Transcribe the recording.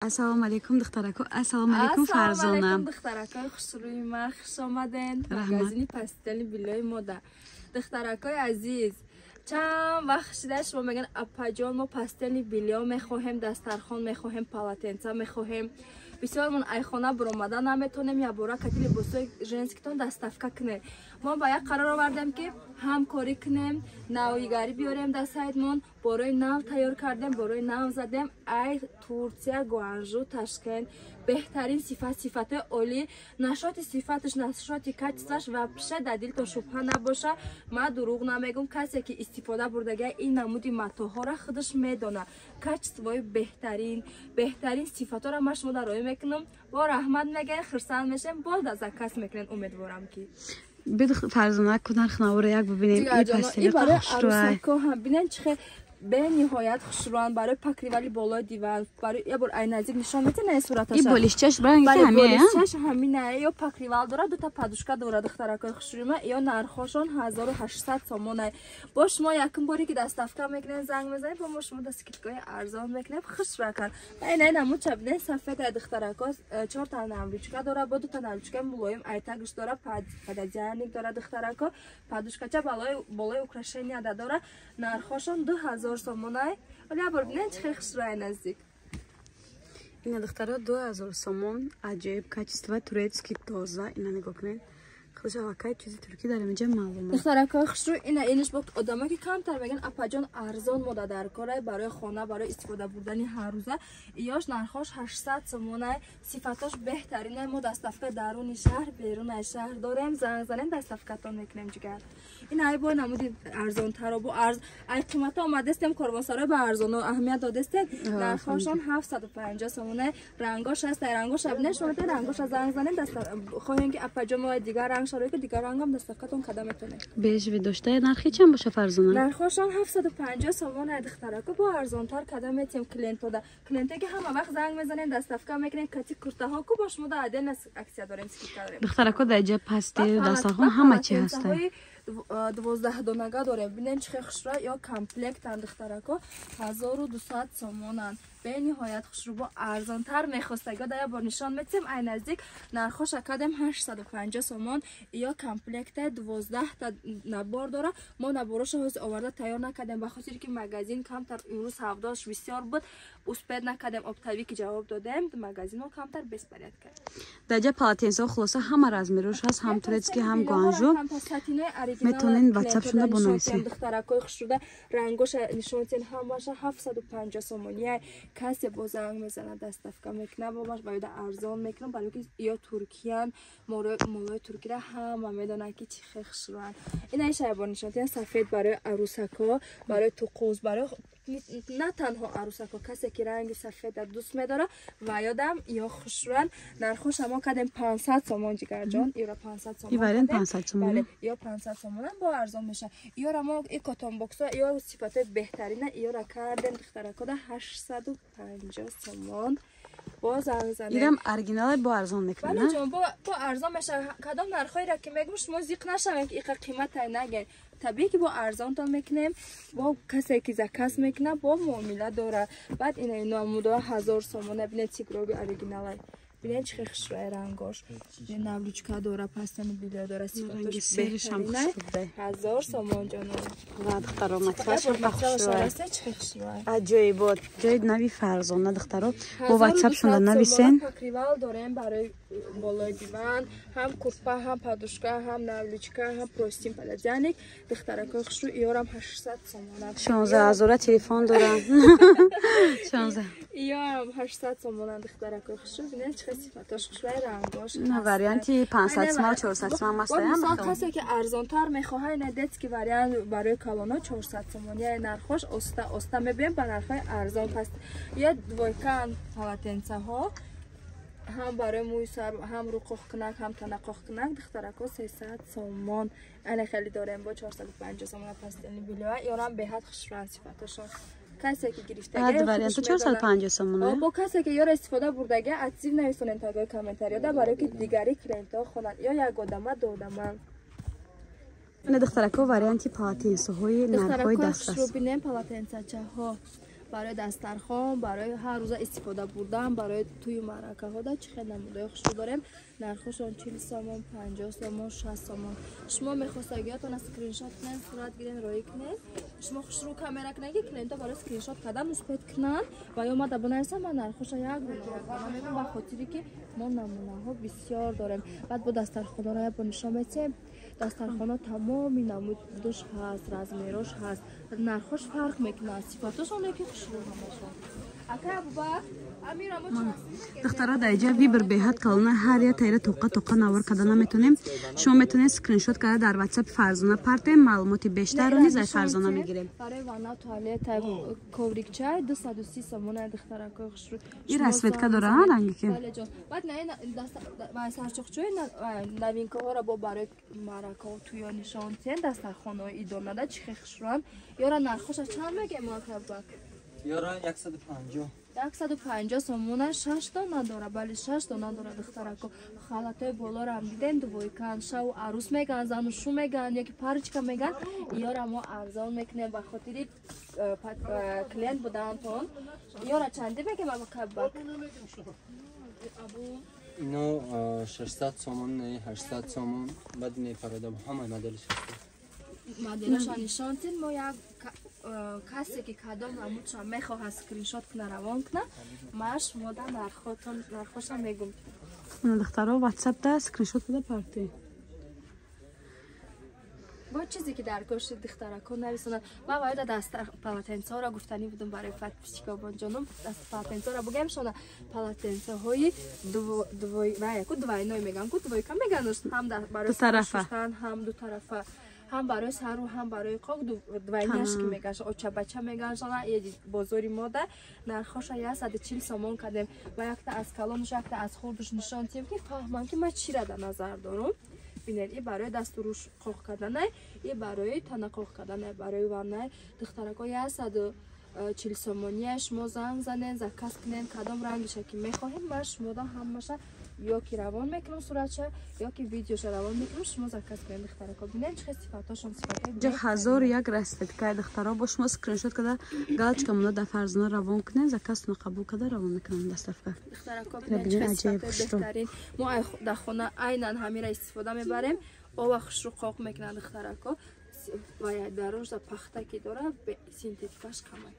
Assalomu alaykum dixtarako. Assalomu alaykum Farzona. Assalomu alaykum dixtarako. Xushro'yman, xush omadin. Magazini pasteli biloy moda. Dixtarakoy aziz. چند وقت شده شما میگن اپا جان ما پستلی بیلیا میخواهیم، دسترخوان میخواهیم، پالاتنسا میخواهیم. بسیار من ایخانه برآمده نمیتونیم یا برا کتی لباسای ژنسیکتون دستافکا کنیم. ما با یک قرار آوردیم که همکاری کنیم، نویگری بیاریم در سایتمون، برای نو تیار کردیم، برای نو زدیم. ای ترکیه، گوانجو، تاشکند بهترین صفت عالی، نشاط صفتش، نشاط کچش و پیشه در دلتون شبهه نباشه. من دروغ نمیگم، کسی که استفاده بردگی این نمودی متاها را خودش میدونه. کچ سوای بهترین صفتا را من شما در راه میکنم. با رحمت میگن، خرسند میشم، باز از کس میکنن. امیدوارم که بید فرزانه کدن خناوره یک ببینیم. این پستلی خوش روی ببینن چه به نهایت خوشروان برای پکری ولی بالا دیوار برای یه بار این نزدیک نشان میده نه صورتش. این بولیشچش برای همینه. بولیشچش همینه. یا پکری وال داره، دو تا پادوشکا داره. دخترکای خوشرومه یا نرخشون 1800 تومانه. باش ما یکم باری که دستافکا میکنن زنگ میزنیم با ما شما دستکیتگاه ارزان میکنیم خوش بکن. این نمو چبنه سفید دخترکا 4 تا نمروچکا داره با 2 تا نمروچکا ملایم ایتاگش داره پادجانیک داره. دخترکا پادوشکا چه بالای اوکراشنیا داره. نرخشون 2000 سومونه. ولی ابر ببینن چه خسروی نزدیک. این دخترها 2000 سومون. عجیب کچیست تورецький تازه. اینا نگاه کنین. خودش واقعا چیزی ترکی داره میگه معلومه. دخترکای خسرو اینش وقت آدمایی که کمتر میگن اپا جان ارزان ماده در کاره برای خانه برای استفاده بردن هر روزه. ایاش نرخش 800 سومونه. صفاتش بهترینه. ما دستافکا درون شهر بیرون شهر داریم. زنگ زنیم دستافکاتون میکنیم جگر. این ای با نمودی ارزان تر و با ارز ای قیمت اومده استم کاروانسرای به ارزان و اهمیت داده است. نرخشون 750 سومونه. رنگاش هست. رنگاش ابنه شما تا رنگاش زنگ زنیم دست خواهیم که اپا جان دیگر رنگ شروع که دیگر رنگ هم دستافکاتون قدمتونه. بیش وی داشته نرخی چند باشه فرزانه؟ نرخشون 750 سومونه. دخترکا با ارزان تر قدمتیم. کلینتو ده کلینته که همه وقت زنگ میزنین دستافکا میکنین کتی کرته ها کو باش مود عدل اکسیا داریم سکیت داریم. دخترکا در پستی دسترخوان همه چی هسته. 12 دونگا داره. ببینین چه خوشرو یا کامپلکت دخترکا 1200 سومونن. به نهایت خوشرو با ارزان تر میخواستگا در بار نشان میتیم. این نزدیک نرخش کدم 850 سومون یا کامپلکت 12 تا نبار داره. ما نبارش هست آورده تیار نکردیم بخاطر که مگزین کمتر امروز هفتهش بسیار بود. اسپید نکردیم ابتدایی که جواب دادیم مگزین رو کمتر بسپریت کرد. درجه پالاتینسا خلاصه همه از میروش هست. هم تورецький هم گوانجو. میتونین واتساپ شده بنویسین. دخترکای خوشروده رنگش نشونتین هم باشه 750 سومونیه. کسی با زنگ میزنه دستافکا میکنه با باش باید ارزان میکنه برای که یا ترکیان مولای ترکی را هم میدونن که چی خوشروان. این ایش با نشونتین سفید برای عروسکا برای توقوز برای نه تنها عروسکا کسی که رنگ سفید دوست میداره و یادم یا خوشروان. نرخش ما کردیم 500 سومون جگر جان. ایرا 500 سومون. این 500 سومون. بله یا 500 سومون با ارزان میشه. ایرا ما این کاتون باکس یا صفات بهترینه ایرا کردیم دخترکا 850 سومون. با زنگ زدیم. ایرم اورجینال با ارزان میکنه. بله جان با ارزان میشه. کدام نرخی را که میگم شما زیق نشوین که این قیمت نگین. طبیعی که با ارزان تا میکنیم با کسی که زکاس میکنه با معامله داره. بعد این نموده 1000 سومونه. ببینید تیگروبی اورجینال. ببینید چه خوشروی رنگاش. این نبلوچکا داره پستن بیلیا داره. صفاتش بهترینه. 1000 سومون جانم. دخترا متفاوت خوشروی. عجیب بود. جای نوی فرزانه دخترا با واتساپ شون نویسین. پکریوال داریم برای بالای دیوان. هم کورپا هم پادوشکا هم نبلوچکا هم پروستین پلازانیک. دخترکای خوشرو ایارم 800 سومونه. 16000 تلفن دارم. 16 ایارم 800 سومونه. دخترکای خوشرو ببینید چه صفاتاش خوشروی رنگاش. نه واریانتی 500 سومون 400 سومون مثلا. مثلا کسی که ارزان تر میخواه ندید که واریانت برای کالانا 400 سومون. یعنی نرخش استا میبینیم با نرخ ارزان پست. یه دویکان پالاتنسا ها هم برای موی سر هم رو قخ کنک هم تنه قخ کنک دخترکا 300 سومون. انا خیلی داریم با 450 سومون پستنی بیلوه یارم به حد خوشروان صفاتشون. کسی که گرفته هر واریانت 450 سومونه. با کسی که یار استفاده برده اتزیو نویسونن تا کامنتاری ده برای که دیگری کلینتا خونن یا یک آدم دو آدم. نه دخترکا واریانتی پالاتینسا های نرخای دست رو ببینیم پالاتنسا چه ها барои дастархон, барои ҳар рӯза истифода бурдан, барои тӯи маъракаҳода чихел намудои хушрӯ дорем. Нархошон 40 сомон, 50 сомон, 60 сомон. Шумо мехостагиатон скриншот кунед, сурат гирен, роӣ кунед. Шумо хушрӯ камера кунеги клиента барои скриншот кардан успед кунанд ва ё мада бинависам ва нархоша як гуна мегӯям ба хотире ки мо намунаҳо бисёр дорем. Баъд бо дастархонро як бор нишон медиҳем. Дастархонҳо тамоми намудош ҳаст, размерош ҳаст. Нархош фарқ мекунад, сифатошон яки хушрӯ ҳамашон. Ака Абубак, Амир амо чӣ ҳаст? духтара дар ҷа вибр беҳад калона ҳар я тайра тоқа навор карда наметонем. Шумо метонед скриншот карда дар WhatsApp Фарзона партем маълумоти бештарро низ аз Фарзона мегирем. Барои ванна туалета коврикчай 230 сомона духтаракои хушрӯ. ин расветка дора ранги ки. Бале ҷон. Баъд на ва сарчоқчои новинкаҳоро бо барои маъракаҳо туё нишон тен дастархонҳои идонада чихе хушрӯанд. Ёра нархоша чанд мегем Абубак? Ёра 150. 150 сомона 6 дона дора, бали 6 дона дора духтарако. Халатои болоро ам дидем дувойкан, шаву арӯс меган, зану шу меган, яки паричка меган. Ёра мо арзон мекунем ба хотири клиент будаантон. Ёра чанди мегем Абубак? Ино 600 сомон, 800 сомон, баъд мепарадам ҳама модели шаста. Моделаша нишон тин мо як касе ки кадом намудша мехоҳад скриншот куна равон куна маш мода нархоша мегум. духтаро WhatsApp да скриншот куда парти. бо чизе ки дар коши духтаракон нависонад. Ма бояд дастар палатенцоро гуфтани будум барои подписчикобонҷоном палатенцоро бугемшона палатенцоҳои двойной меган ку двойка мегануш ҳам барои шустан ҳам ду тарафа ҳам барои сару ҳам барои қоқ двойняшки мегаша очабача меганшона еди бозори мода нархоша 140 сомон кадем ва якта аз калонуш якта аз хурдуш нишон тием ки фаҳмам ки ма чира да назар дорум. Бинед и барои дастуруш қоқ карданай и барои тана қоқ карданай барои ваннай духтарако 140 сомония шумо занг занен заказ кунен кадом рангиша ки мехоҳем ма шумода ҳамаша ё ки равон мекунам суратша ё ки видеоша равон мекунам шумо заказ кунед духтарако бинед чӣ сифатошон сифатои ҷа 1001 расветка духтаро бо шумо скриншот када галочка муно да Фарзона равон кунед заказтуно қабул када равон мекунам дастарфа духтарако бинед чӣ сифатои беҳтарин мо дар хона айнан ҳамира истифода мебарем ова хушрӯ қоқ мекунад духтарако ва дарожа пахта ки дора синтетикаш камай